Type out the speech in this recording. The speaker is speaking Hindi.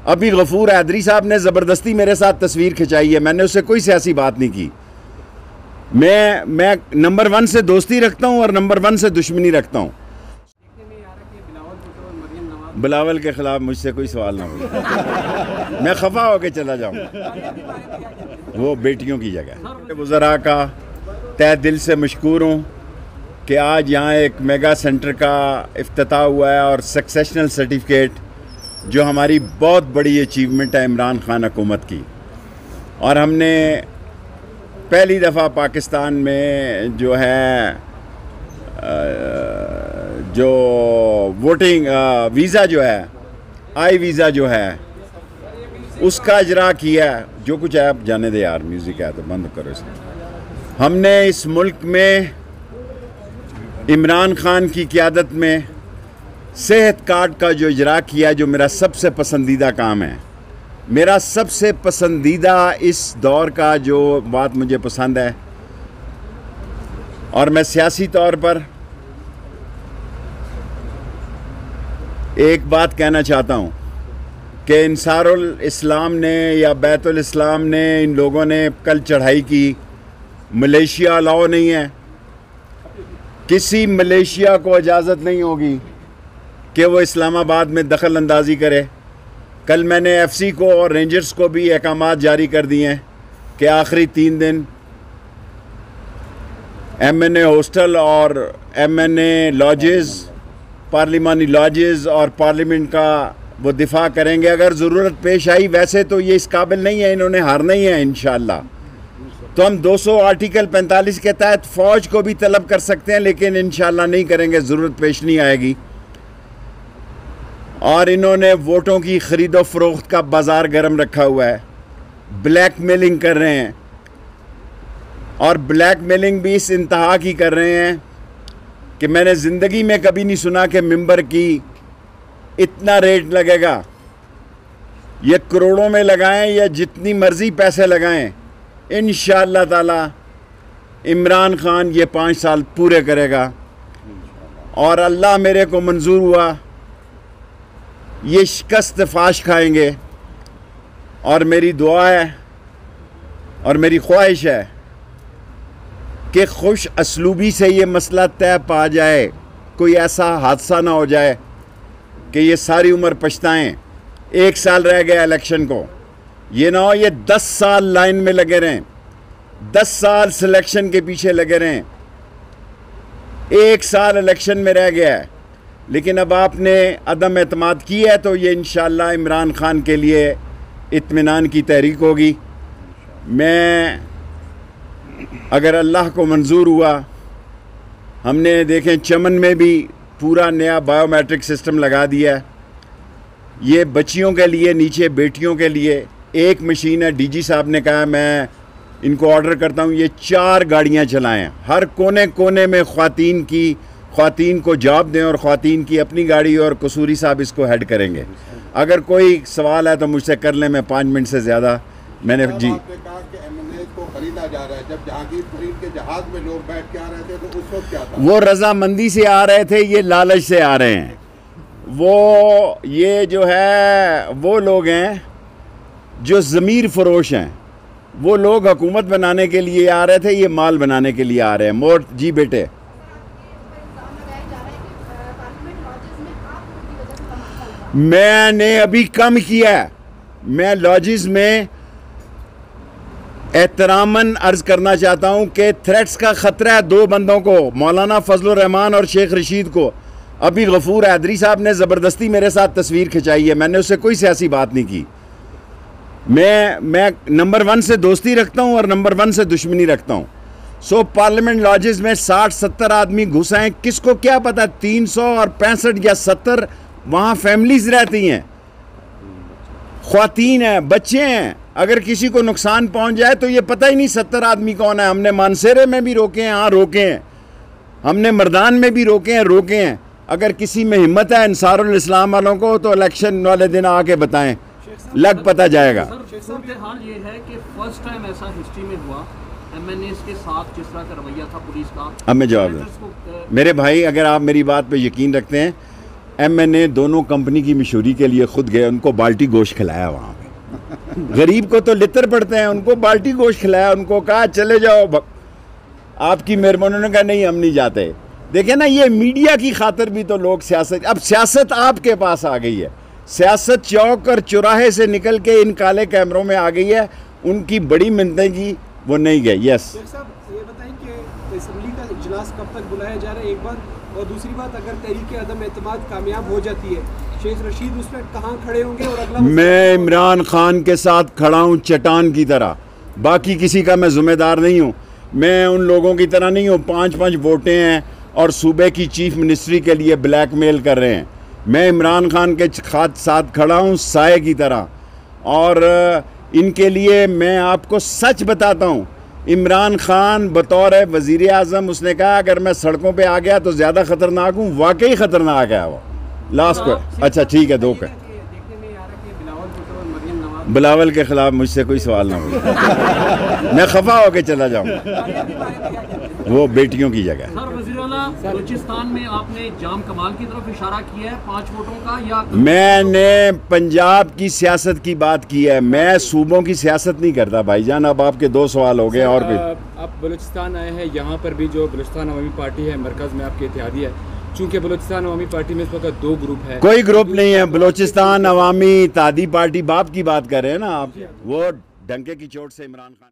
अभी गफूर हैदरी साहब ने ज़बरदस्ती मेरे साथ तस्वीर खिंचाई है, मैंने उससे कोई सियासी बात नहीं की। मैं नंबर 1 से दोस्ती रखता हूं और नंबर 1 से दुश्मनी रखता हूं। बिलावल के खिलाफ मुझसे कोई सवाल ना हो, मैं खफा होकर चला जाऊंगा। वो बेटियों की जगह। वज़रा का तहे दिल से मशकूर हूँ कि आज यहाँ एक मेगा सेंटर का इफ्तिताह हुआ है और सक्सेशनल सर्टिफिकेट जो हमारी बहुत बड़ी अचीवमेंट है इमरान खान हुकूमत की। और हमने पहली दफ़ा पाकिस्तान में जो है जो वोटिंग वीज़ा जो है, आई वीज़ा जो है, उसका इजरा किया। जो कुछ है आप जाने दे यार, म्यूज़िक है तो बंद करो इसे। हमने इस मुल्क में इमरान खान की क़यादत में सेहत कार्ड का जो इजरा किया, जो मेरा सबसे पसंदीदा काम है। मेरा सबसे पसंदीदा इस दौर का जो बात मुझे पसंद है, और मैं सियासी तौर पर एक बात कहना चाहता हूँ कि अंसारुल इस्लाम ने या बैतुल इस्लाम ने, इन लोगों ने कल चढ़ाई की। मलेशिया अलाउ नहीं है, किसी मलेशिया को इजाज़त नहीं होगी कि वो इस्लामाबाद में दखल अंदाज़ी करे। कल मैंने एफसी को और रेंजर्स को भी अहकामात जारी कर दिए हैं कि आखिरी 3 दिन एमएनए हॉस्टल और एमएनए लॉजेस, पार्लिमानी लॉजेस और पार्लियामेंट का वो दिफा करेंगे अगर ज़रूरत पेश आई। वैसे तो ये इस काबिल नहीं है, इन्होंने हारना ही है इंशाअल्लाह। तो हम 200 आर्टिकल 45 के तहत फ़ौज को भी तलब कर सकते हैं, लेकिन इंशाअल्लाह नहीं करेंगे, ज़रूरत पेश नहीं आएगी। और इन्होंने वोटों की ख़रीदो फ़रोख्त का बाज़ार गर्म रखा हुआ है, ब्लैकमेलिंग कर रहे हैं। और ब्लैकमेलिंग भी इस इंतहा की कर रहे हैं कि मैंने ज़िंदगी में कभी नहीं सुना कि मिंबर की इतना रेट लगेगा। ये करोड़ों में लगाएं या जितनी मर्ज़ी पैसे लगाएं, इंशाअल्लाह ताला इमरान खान ये 5 साल पूरे करेगा। और अल्लाह मेरे को मंजूर हुआ, ये शिकस्त फाश खाएंगे। और मेरी दुआ है और मेरी ख्वाहिश है कि खुश असलूबी से ये मसला तय पा जाए, कोई ऐसा हादसा ना हो जाए कि ये सारी उम्र पछताएं। 1 साल रह गया इलेक्शन को, ये ना हो ये 10 साल लाइन में लगे रहें, 10 साल सिलेक्शन के पीछे लगे रहें। 1 साल इलेक्शन में रह गया है, लेकिन अब आपने अदम एतमाद की है तो ये इंशाअल्लाह इमरान खान के लिए इत्मीनान की तहरीक होगी। मैं अगर अल्लाह को मंजूर हुआ, हमने देखें चमन में भी पूरा नया बायोमेट्रिक सिस्टम लगा दिया है। ये बच्चियों के लिए, नीचे बेटियों के लिए एक मशीन है। डीजी साहब ने कहा मैं इनको ऑर्डर करता हूँ ये 4 गाड़ियाँ चलाएं, हर कोने कोने में ख़वातीन को जॉब दें और ख़वातीन की अपनी गाड़ी, और कसूरी साहब इसको हेड करेंगे। अगर कोई सवाल है तो मुझसे कर लें, मैं 5 मिनट से ज़्यादा मैंने जी कहा कि एमएनए को खरीदा जा रहा है। जब जहांगीर खरीद के जहाज में लोग बैठ के आ रहे थे तो उस वक्त क्या था? वो रजामंदी से आ रहे थे, ये लालच से आ रहे हैं। वो ये जो है वो लोग हैं जो ज़मीर फरोश हैं। वो लोग हुकूमत बनाने के लिए आ रहे थे, ये माल बनाने के लिए आ रहे हैं। मोर जी बेटे, मैंने अभी कम किया है। मैं लॉजिस में एहतरामन अर्ज करना चाहता हूं कि थ्रेट्स का खतरा है 2 बंदों को, मौलाना फजलुर रहमान और शेख रशीद को। अभी गफूर हैदरी साहब ने ज़बरदस्ती मेरे साथ तस्वीर खिंचाई है, मैंने उससे कोई सियासी बात नहीं की। मैं नंबर 1 से दोस्ती रखता हूं और नंबर 1 से दुश्मनी रखता हूं। सो पार्लियामेंट लॉजेस में 60-70 आदमी घुस आए, किसको क्या पता 300 और 65 या 70 वहाँ फैमिलीज रहती हैं, ख्वातीन हैं, बच्चे हैं। अगर किसी को नुकसान पहुँच जाए तो ये पता ही नहीं 70 आदमी कौन है। हमने मानसेरे में भी रोके हैं, हाँ रोके हैं, हमने मर्दान में भी रोके हैं। अगर किसी में हिम्मत है अंसारुल इस्लाम वालों को तो इलेक्शन वाले दिन आके बताएं, लग पता जाएगा। हाल ये है कि फर्स्ट टाइम ऐसा हिस्ट्री में हुआ एमएनएस के साथ जिस तरह का रवैया था पुलिस का। अब मैं जवाब दूं, मेरे भाई अगर आप मेरी बात पे यकीन रखते हैं MNA दोनों कंपनी की मशहूरी के लिए खुद गए, उनको बाल्टी गोश्त खिलाया वहाँ पे। गरीब को तो लितर पड़ते हैं, उनको बाल्टी गोश्त खिलाया, उनको कहा चले जाओ, आपकी मेहरबानी। उन्होंने कहा नहीं हम नहीं जाते। देखें ना, ये मीडिया की खातिर भी तो लोग सियासत, अब सियासत आपके पास आ गई है, सियासत चौक और चौराहे से निकल के इन काले कैमरों में आ गई है। उनकी बड़ी मिन्नतें की, वो नहीं गए। यस साहब, ये बताएं कि असम्बली का इजलास कब तक बुलाया जा रहा है, एक बात, और दूसरी बात, अगर तहरीक अदम एतमाद कामयाब हो जाती है, शेख रशीद उसमें कहाँ खड़े होंगे? और अगला मैं इमरान खान के साथ खड़ा हूँ चट्टान की तरह, बाकी किसी का मैं जिम्मेदार नहीं हूँ। मैं उन लोगों की तरह नहीं हूँ 5-5 वोटें हैं और सूबे की चीफ मिनिस्ट्री के लिए ब्लैकमेल कर रहे हैं। मैं इमरान खान के साथ खड़ा हूँ साए की तरह, और इनके लिए मैं आपको सच बताता हूँ, इमरान खान बतौर वज़ीर आज़म उसने कहा अगर मैं सड़कों पे आ गया तो ज़्यादा ख़तरनाक हूँ। वाकई ख़तरनाक है वो। लास्ट पर अच्छा ठीक है, 2 का बिलावल के ख़िलाफ़ मुझसे कोई सवाल ना हो। मैं खफा होके चला जाऊँगा, वो बेटियों की जगह। सर वज़ीर-ए-आला, बलूचिस्तान में आपने जाम कमाल की तरफ इशारा किया है 5 वोटों का, या मैंने पंजाब की सियासत की बात की है, मैं सूबों की सियासत नहीं करता भाईजान। अब आपके 2 सवाल हो गए। और भी आप बलूचिस्तान आए हैं, यहाँ पर भी जो बलूचिस्तान अवामी पार्टी है मरकज़ में आपके इत्तेहादी है, चूँकि बलूचिस्तान अवामी पार्टी में इस वक्त 2 ग्रुप है। कोई ग्रुप नहीं है, बलूचिस्तान अवामी इत्तेहादी पार्टी बाप की बात कर रहे हैं ना आप। वो डंके की चोट से इमरान खान